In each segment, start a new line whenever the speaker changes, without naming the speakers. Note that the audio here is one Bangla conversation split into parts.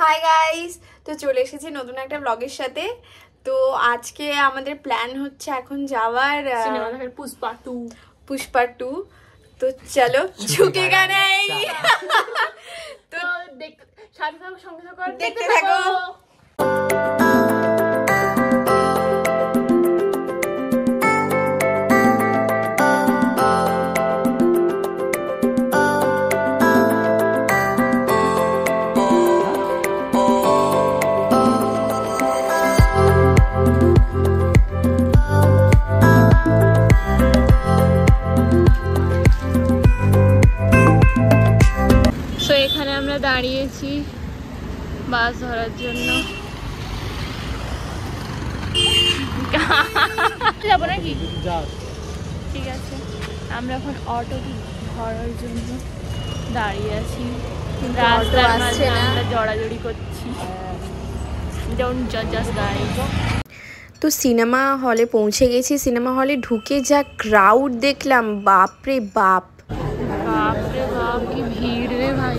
হাই গাইস, তো চলে এসেছি নতুন একটা ব্লগের সাথে। তো আজকে আমাদের প্ল্যান হচ্ছে এখন যাওয়ার পুষ্পা 2। তো চলো ঝুঁকেগা নেই, তো দেখতে থাকো।
এখানে আমরা দাঁড়িয়েছি বাস ধরার জন্য। যাবো নাকি? ঠিক আছে, আমরা এখন অটো ধরার জন্য দাঁড়িয়ে আছি। রাস্তার মাঝে আমরা জড়াজড়ি করছি। ডোন্ট জাজ আস গাইস।
তো সিনেমা হলে পৌঁছে গেছি। সিনেমা হলে ঢুকে যা ক্রাউড দেখলাম, বাপরে বাপ,
বাপরে বাপ কি ভিড় রে ভাই।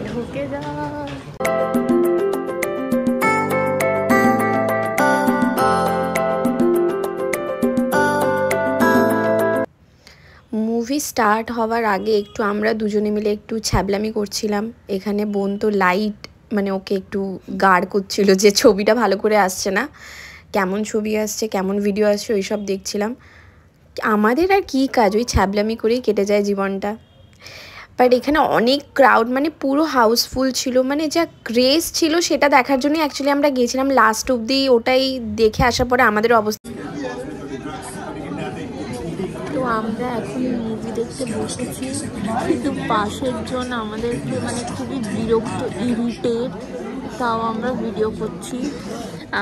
ঢুকে যা।
মুভি স্টার্ট হওয়ার আগে একটু আমরা দুজনে মিলে একটু ছ্যাবলামি করছিলাম। এখানে বোন তো লাইট মানে ওকে একটু গার্ড করছিল যে ছবিটা ভালো করে আসছে না, কেমন ছবি আসছে কেমন ভিডিও আসছে ওইসব দেখছিলাম। আমাদের আর কি কাজ, ওই ছ্যাবলামি করেই কেটে যায় জীবনটা। বাট এখানে অনেক ক্রাউড, মানে পুরো হাউসফুল ছিল, মানে যা ক্রেজ ছিল সেটা দেখার জন্যই অ্যাকচুয়ালি আমরা গিয়েছিলাম। লাস্ট অবধি ওটাই দেখে আসার পরে আমাদের অবস্থা।
তো আমরা এখন মুভি দেখতে বসেছি, কিন্তু পাশের জন আমাদেরকে মানে খুবই বিরক্ত, ইরিটেট। তাও আমরা ভিডিও করছি,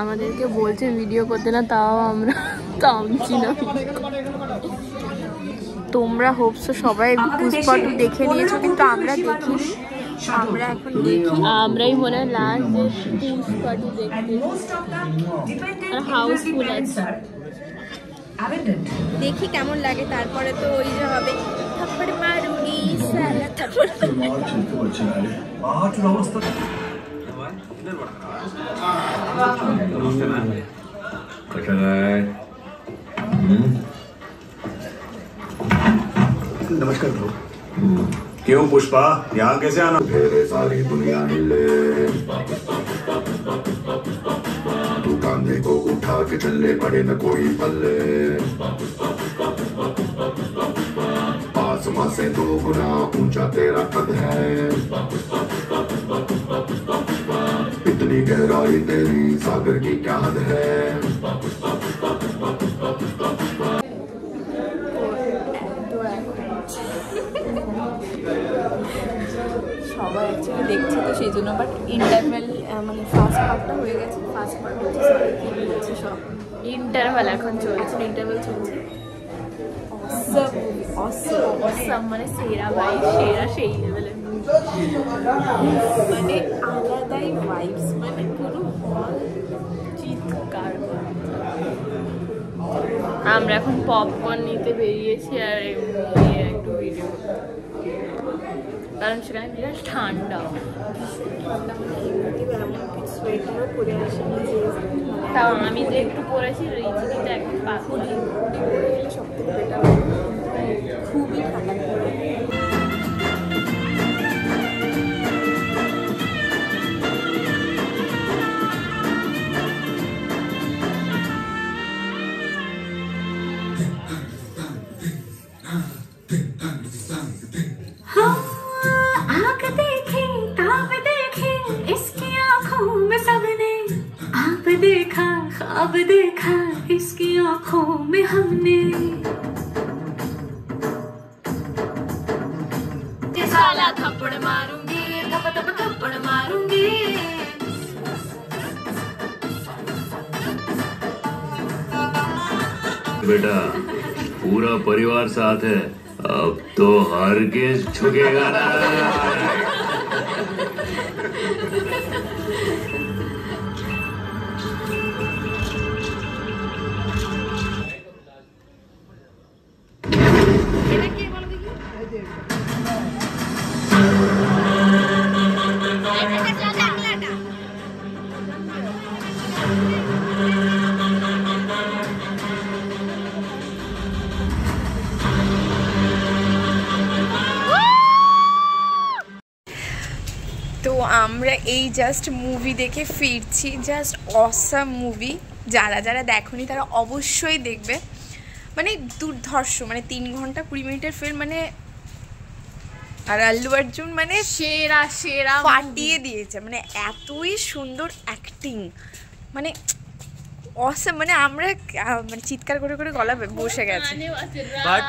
আমাদেরকে বলছে ভিডিও করতে না, তাও আমরা থামছি না। তোমরা হোপস সবাই পুষ্পা 2 দেখে নিয়েছো, কিন্তু আমরা দেখিনি। আমরা এখন দেখি, আমরাই মনে হয় লাস্ট যে পুষ্পা 2 দেখতে। আর হাউসফুল আছে,
দেখি কেমন লাগে, তারপরে তো ওই যে হবে থাপ্পড় মারুগি সালা থাপ্পড়।
नमस्कार ब्रो। क्यों पुष्पा, यहाँ कैसे आना? सारी दुनिया हिले, तू कांधे को उठा के चलने पड़े न कोई पल्ले, आसमां से 2 गुना ऊंचा तेरा कद है, इतनी गहराई तेरी सागर की क्या हद है।
সবাই অ্যাকচুয়ালি দেখছে তো সেই জন্য, বাট ইন্টারভেল মানে ফার্স্ট পার্টটা হয়ে গেছে। ফার্স্ট পার্ট হচ্ছে সব ইন্টারভেল এখন চলছে, ইন্টারভেল চলছে। অসম মানে সেরা ভাই, সেরা সেই লেভেলের মানে আলাদাই ভাইবস, মানে পুরো চিৎকার। আমরা এখন পপকর্ন নিতে বেরিয়েছি আর একটু ভিডিও, কারণ সেখানে বিরাট ঠান্ডা। তাও আমি তো একটু পরেছি, রিচিকিটা একদম পাখি সব থেকে বেটার, খুবই ঠান্ডা।
अब देखा इसकी आंखों में हमने, साला थप्पड़ मारूंगी, थप थप थप्पड़ मारूंगी।
बेटा पूरा परिवार साथ है, अब तो हरगिज झुकेगा ना।
তো আমরা এই জাস্ট মুভি দেখে ফিরছি, জাস্ট অসাম মুভি। যারা যারা দেখোনি তারা অবশ্যই দেখবে, মানে দুর্ধর্ষ, মানে 3 ঘন্টা 20 মিনিটের ফিল্ম, মানে আর আল্লু অর্জুন মানে
সেরা সেরা
ফাটিয়ে দিয়েছে, মানে এতই সুন্দর অ্যাক্টিং, মানে অসাম, মানে আমরা মানে চিৎকার করে করে গলা বসে গেছে।
বাট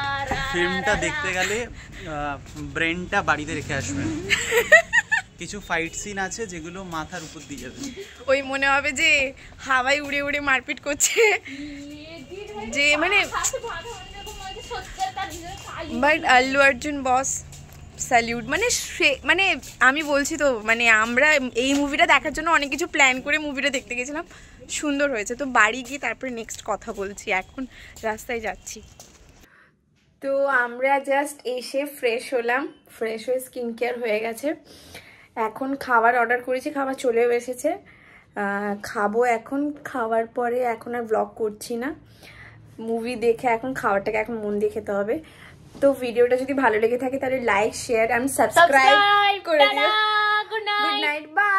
ফিল্মটা দেখতে গেলে ব্রেনটা বাড়িতে রেখে আসবেন। কিছু ফাইট সিন আছে যেগুলো মাথার উপর দিয়ে যাবে,
ওই মনে হবে যে হাওয়ায় উড়ে উড়ে মারপিট করছে, যে মানে but Allu Arjun boss salute. মানে মানে আমি বলছি তো, মানে আমরা এই মুভিটা দেখার জন্য অনেক কিছু প্ল্যান করে মুভিটা দেখতে গেছিলাম, সুন্দর হয়েছে। তো বাড়ি গিয়ে তারপরে নেক্সট কথা বলছি, এখন রাস্তায় যাচ্ছি। তো আমরা জাস্ট এসে ফ্রেশ হলাম, ফ্রেশ হয়ে স্কিন কেয়ার হয়ে গেছে, এখন খাবার অর্ডার করেছি, খাবার চলেও এসেছে, খাবো এখন। খাওয়ার পরে এখন আর ব্লগ করছি না, মুভি দেখে এখন খাবারটাকে এখন মন দিয়ে খেতে হবে। তো ভিডিওটা যদি ভালো লেগে থাকে তাহলে লাইক শেয়ার এন্ড সাবস্ক্রাইব করে দিও। Good night, by.